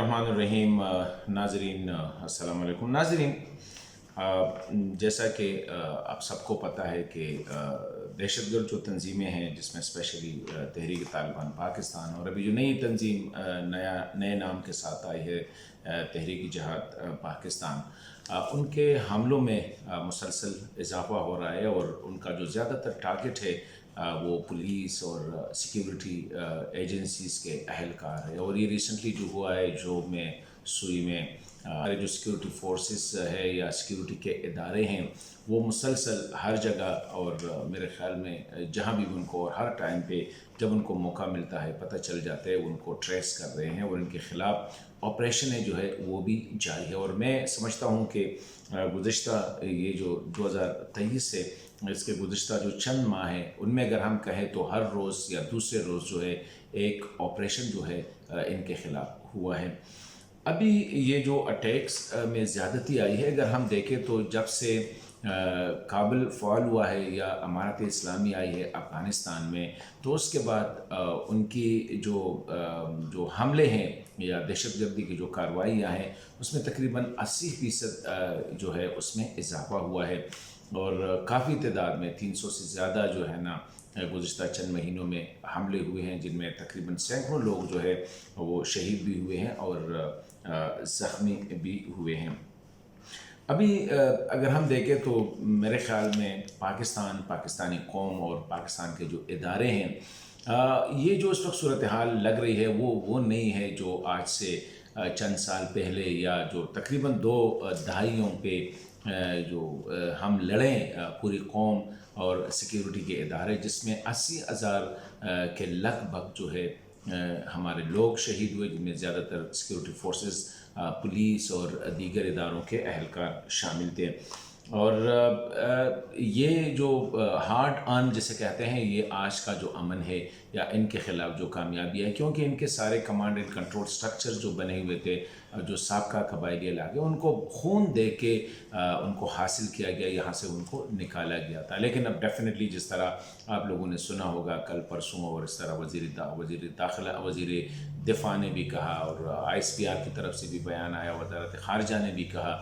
बिस्मिल्लाहिर्रहमानिर्रहीम। नाज़रीन अस्सलाम वालेकुम। नाज़रीन, जैसा कि आप सबको पता है कि दहशतगर्द जो तंजीमें हैं, जिसमें स्पेशली तहरीक तालिबान पाकिस्तान और अभी जो नई तंजीम नए नाम के साथ आई है तहरीक जिहाद पाकिस्तान, उनके हमलों में मुसलसल इजाफ़ा हो रहा है और उनका जो ज़्यादातर टारगेट है वो पुलिस और सिक्योरिटी एजेंसीज़ के अहलकार है। और ये रिसेंटली जो हुआ है जो में सुई में हमारे जो सिक्योरिटी फोर्सेस है या सिक्योरिटी के इदारे हैं वो मुसलसल हर जगह और मेरे ख़्याल में जहाँ भी उनको हर टाइम पे जब उनको मौका मिलता है पता चल जाता है उनको ट्रेस कर रहे हैं और इनके ख़िलाफ़ ऑपरेशन जो है वो भी जारी है। और मैं समझता हूँ कि गुज़िश्ता ये जो 2023 से इसके गुज़िश्ता जो चंद माह हैं उनमें अगर हम कहें तो हर रोज़ या दूसरे रोज़ जो है एक ऑपरेशन जो है इनके ख़िलाफ़ हुआ है। अभी ये जो अटैक्स में ज़्यादती आई है, अगर हम देखें तो जब से काबिल फ़ाल हुआ है या अमारत इस्लामी आई है अफ़गानिस्तान में, तो उसके बाद उनकी जो हमले हैं या दहशतगर्दी की जो कार्रवाइयाँ हैं उसमें तकरीबन 80% जो है उसमें इजाफ़ा हुआ है और काफ़ी तादाद में 300 से ज़्यादा जो है ना गुज़िश्ता चंद महीनों में हमले हुए हैं, जिनमें तकरीबन सैकड़ों लोग जो है वो शहीद भी हुए हैं और ज़ख्मी भी हुए हैं। अभी अगर हम देखें तो मेरे ख़्याल में पाकिस्तानी कौम और पाकिस्तान के जो इदारे हैं ये जो इस वक्त सूरत हाल लग रही है वो नहीं है जो आज से चंद साल पहले या जो तकरीबन 2 दहाइयों पे जो हम लड़ें पूरी कौम और सिक्योरिटी के इदारे, जिसमें 80,000 के लगभग जो है हमारे लोग शहीद हुए, जिनमें ज़्यादातर सिक्योरिटी फोर्सेस पुलिस और दीगर इदारों के अहलकार शामिल थे। और ये जो हार्ड अर्न जिसे कहते हैं ये आज का जो अमन है या इनके ख़िलाफ़ जो कामयाबी है, क्योंकि इनके सारे कमांड एंड कंट्रोल स्ट्रक्चर जो बने हुए थे जो साबका कबायली इलाके उनको खून दे के उनको हासिल किया गया, यहाँ से उनको निकाला गया था। लेकिन अब डेफिनेटली जिस तरह आप लोगों ने सुना होगा कल परसों और इस तरह वज़ीर दिफा ने भी कहा और ISPR की तरफ से भी बयान आया, वज़ारत ख़ारिजा ने भी कहा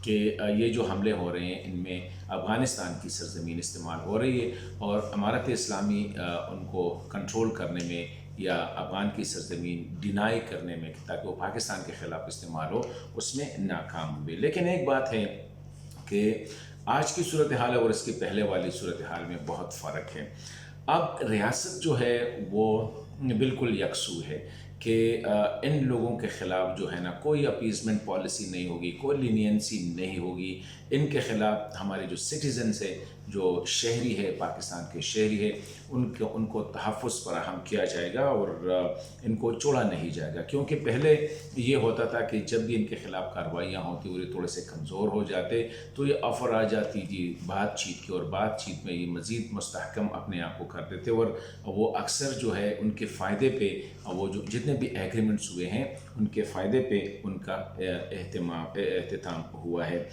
कि ये जो हमले हो रहे हैं इनमें अफ़गानिस्तान की सरज़मीन इस्तेमाल हो रही है और अमारत इस्लामी उनको कंट्रोल करने में या अफ़गान की सरज़मीन डिनाई करने में ताकि वो पाकिस्तान के ख़िलाफ़ इस्तेमाल हो उसमें नाकाम हुए। लेकिन एक बात है कि आज की सूरत हाल और इसके पहले वाली सूरत हाल में बहुत फ़र्क है। अब रियासत जो है वो बिल्कुल यकसू है कि इन लोगों के ख़िलाफ़ जो है ना कोई अपीज़मेंट पॉलिसी नहीं होगी, कोई लीनियंसी नहीं होगी। इनके ख़िलाफ़ हमारे जो सिटीज़न्स है, जो शहरी है, पाकिस्तान के शहरी है, उनको तहफ़्फ़ुज़ फराहम किया जाएगा और इनको छोड़ा नहीं जाएगा। क्योंकि पहले ये होता था कि जब भी इनके ख़िलाफ़ कार्रवाइयाँ होती और ये थोड़े से कमज़ोर हो जाते तो ये ऑफ़र आ जाती थी बातचीत की और बातचीत में ये मज़ीद मुस्तहकम अपने आप को कर देते और वो अक्सर जो है उनके फ़ायदे पे वो जो जितने भी एग्रीमेंट्स हुए हैं उनके फ़ायदे पे उनका एहतमाम हुआ है।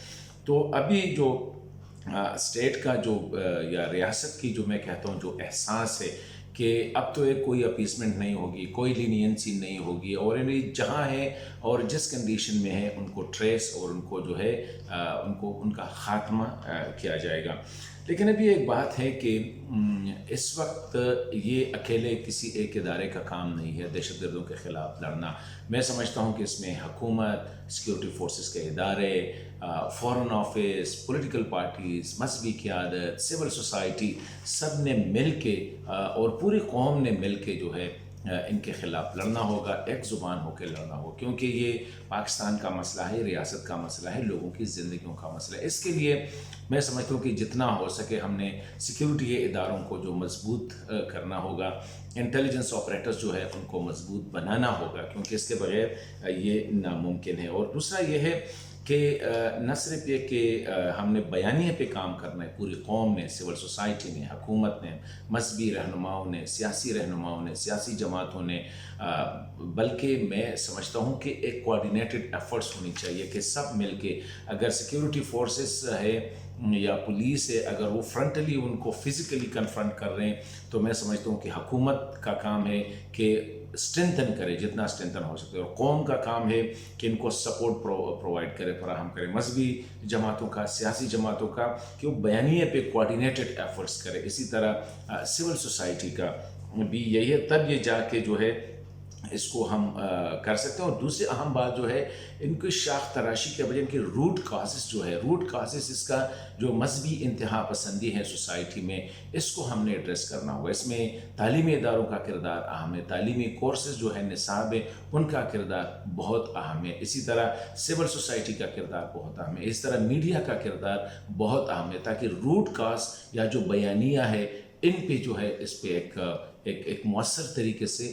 तो अभी जो स्टेट का जो या रियासत की जो मैं कहता हूँ जो एहसास है कि अब तो एक कोई अपीसमेंट नहीं होगी, कोई लीनियंसी नहीं होगी और इन्हें जहाँ है और जिस कंडीशन में है उनको ट्रेस और उनको जो है उनको उनका ख़ात्मा किया जाएगा। लेकिन अभी एक बात है कि इस वक्त ये अकेले किसी एक इदारे का काम नहीं है दहशतगर्दों के ख़िलाफ़ लड़ना। मैं समझता हूँ कि इसमें हुकूमत, सिक्योरिटी फोर्सेस के इदारे, फॉरेन ऑफिस, पॉलिटिकल पार्टीज़, मजहबी क़यादत, सिविल सोसाइटी सब ने मिल के और पूरी कौम ने मिल के जो है इनके ख़िलाफ़ लड़ना होगा, एक ज़ुबान होकर लड़ना होगा, क्योंकि ये पाकिस्तान का मसला है, रियासत का मसला है, लोगों की ज़िंदगियों का मसला है। इसके लिए मैं समझता हूँ कि जितना हो सके हमने सिक्योरिटी के इदारों को जो मजबूत करना होगा, इंटेलिजेंस ऑपरेटर्स जो है उनको मजबूत बनाना होगा, क्योंकि इसके बगैर ये नामुमकिन है। और दूसरा ये है कि न सिर्फ ये कि हमने बयानिए पे काम करना है, पूरी कौम ने, सिविल सोसाइटी ने, हुकूमत ने, मजहबी रहनुमाओं ने, सियासी रहनुमाओं ने, सियासी जमातों ने, बल्कि मैं समझता हूँ कि एक कोऑर्डिनेटेड एफर्ट्स होनी चाहिए कि सब मिल के, अगर सिक्योरिटी फोर्सेस है یا پولیس ہے اگر وہ فرنٹلی ان کو فزیکلی کنفرنٹ کر رہے ہیں تو میں سمجھتا ہوں کہ حکومت کا کام ہے کہ اسٹرینتھن کرے جتنا اسٹرینتھن ہو سکے، اور قوم کا کام ہے کہ ان کو سپورٹ پرووائڈ کرے، فراہم کرے، مذہبی جماعتوں کا، سیاسی جماعتوں کا، کہ وہ بیانیے پہ کوآرڈینیٹڈ ایفرٹس کرے. اسی طرح سول سوسائٹی کا بھی یہی ہے، تب یہ جا کے جو ہے اس کو ہم کر سکتے ہیں. اور دوسری اہم بات جو ہے ان کی شاخ تراشی کے وجہ ان کی روٹ کازز جو ہے، روٹ کازز اس کا جو مذہبی انتہا پسندی ہے سوسائٹی میں، اس کو ہم نے ایڈریس کرنا ہوگا. اس میں تعلیمی اداروں کا کردار اہم ہے، تعلیمی کورسز جو ہے نصاب ہے ان کا کردار بہت اہم ہے. اسی طرح سول سوسائٹی کا کردار بہت اہم ہے. اس طرح میڈیا کا کردار بہت اہم ہے، تاکہ روٹ کاز یا جو بیانیہ ہے ان پہ جو ہے اس پہ ایک مؤثر طریقے سے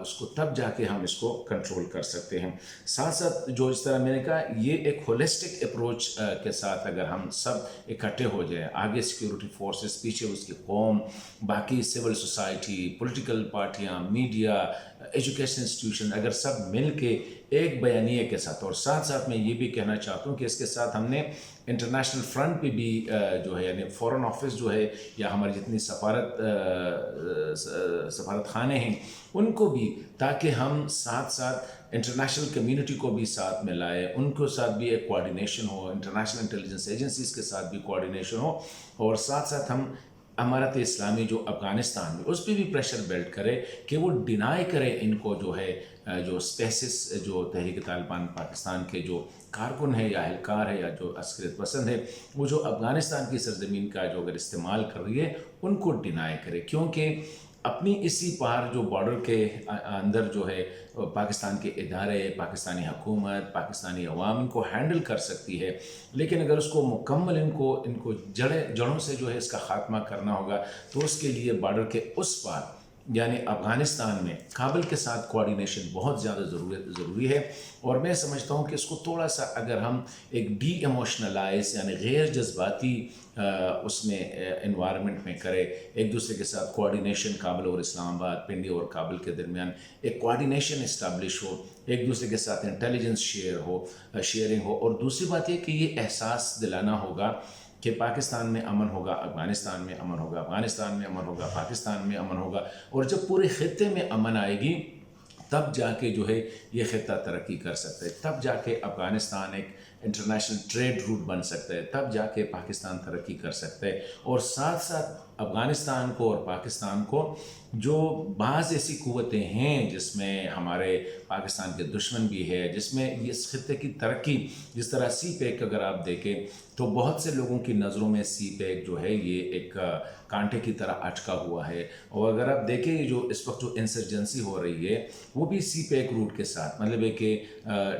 اس کو تب جا کے ہم اس کو کنٹرول کر سکتے ہیں. ساتھ ساتھ جو اس طرح میں نے کہا یہ ایک ہولسٹک اپروچ کے ساتھ اگر ہم سب اکٹھے ہو جائیں، آگے سیکیورٹی فورسز، پیچھے اس کی قوم، باقی سول سوسائٹی، پولیٹیکل پارٹیاں، میڈیا، ایجوکیشن انسٹیٹیوشن، اگر سب مل کے ایک بیانیے کے ساتھ، اور ساتھ ساتھ میں یہ بھی کہنا چاہتا ہوں کہ اس کے ساتھ ہم نے انٹرنیشنل فرنٹ پہ بھی جو ہے یعنی فورن آفس جو ہے یا ہماری جتنی سفارت خانے ہیں ان کو بھی، تاکہ ہم ساتھ ساتھ انٹرنیشنل کمیونٹی کو بھی ساتھ میں لائے، ان کے ساتھ بھی ایک کوآرڈینیشن ہو، انٹرنیشنل انٹیلیجنس ایجنسیز کے ساتھ بھی کوآرڈینیشن ہو، اور ساتھ ساتھ ہم امارت اسلامی جو افغانستان میں اس پہ بھی پریشر بلڈ کرے کہ وہ ڈینائی کرے ان کو جو ہے جو اسپیسس جو تحریک طالبان پاکستان کے جو کارکن ہے یا اہلکار ہے یا جو عسکریت پسند ہے، وہ جو افغانستان کی سرزمین کا جو اگر استعمال کر رہی ہے ان کو ڈینائی کرے. کیونکہ اپنی اسی پار جو بارڈر کے اندر جو ہے پاکستان کے ادارے، پاکستانی حکومت، پاکستانی عوام ان کو ہینڈل کر سکتی ہے، لیکن اگر اس کو مکمل ان کو جڑوں سے جو ہے اس کا خاتمہ کرنا ہوگا تو اس کے لیے بارڈر کے اس پار یعنی افغانستان میں کابل کے ساتھ کوآرڈینیشن بہت زیادہ ضروری ہے. اور میں سمجھتا ہوں کہ اس کو تھوڑا سا اگر ہم ایک ڈی ایموشنلائز یعنی غیر جذباتی اس میں انوائرمنٹ میں کرے، ایک دوسرے کے ساتھ کوآرڈینیشن، کابل اور اسلام آباد، پنڈی اور کابل کے درمیان ایک کوآرڈینیشن اسٹیبلش ہو، ایک دوسرے کے ساتھ انٹیلیجنس شیئرنگ ہو. اور دوسری بات یہ کہ یہ احساس دلانا ہوگا کہ پاکستان میں امن ہوگا، افغانستان میں امن ہوگا، افغانستان میں امن ہوگا، پاکستان میں امن ہوگا. اور جب پورے خطے میں امن آئے گی تب جا کے جو ہے یہ خطہ ترقی کر سکتا ہے، تب جا کے افغانستان ایک انٹرنیشنل ٹریڈ روٹ بن سکتا ہے، تب جا کے پاکستان ترقی کر سکتا ہے. اور ساتھ ساتھ افغانستان کو اور پاکستان کو جو بعض ایسی قوتیں ہیں جس میں ہمارے پاکستان کے دشمن بھی ہے، جس میں اس خطے کی ترقی، جس طرح سی پیک اگر آپ دیکھیں تو بہت سے لوگوں کی نظروں میں سی پیک جو ہے یہ ایک کانٹے کی طرح اٹکا ہوا ہے. اور اگر آپ دیکھیں جو اس وقت جو انسرجنسی ہو رہی ہے وہ بھی سی پیک روٹ کے ساتھ، مطلب ہے کہ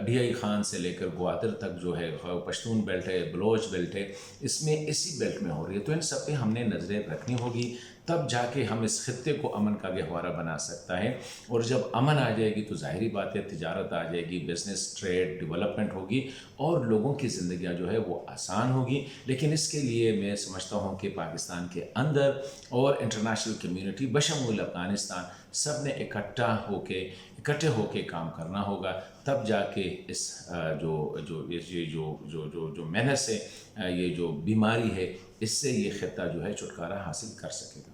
ڈی آئی خان سے لے کر گوادر تک جو ہے پشتون بیلٹ ہے، بلوچ بیلٹ ہے، اس میں اسی بیلٹ میں ہو رہی ہے. تو ان سب پہ ہم نے نظریں رکھنی ہوگی، تب جا کے ہم اس خطے کو امن کا گہوارہ بنا سکتا ہے. اور جب امن آ جائے گی تو ظاہری بات ہے تجارت آ جائے گی، بزنس، ٹریڈ، ڈیولپمنٹ ہوگی اور لوگوں کی زندگیاں جو ہے وہ آسان ہوگی. لیکن اس کے لیے میں سمجھتا ہوں کہ پاکستان کے اندر اور انٹرنیشنل کمیونٹی بشمول افغانستان سب نے اکٹھے ہو کے کام کرنا ہوگا، تب جا کے اس جو محنت ہے، یہ جو بیماری ہے، اس سے یہ خطہ جو ہے چھٹکارا حاصل کر سکے گا.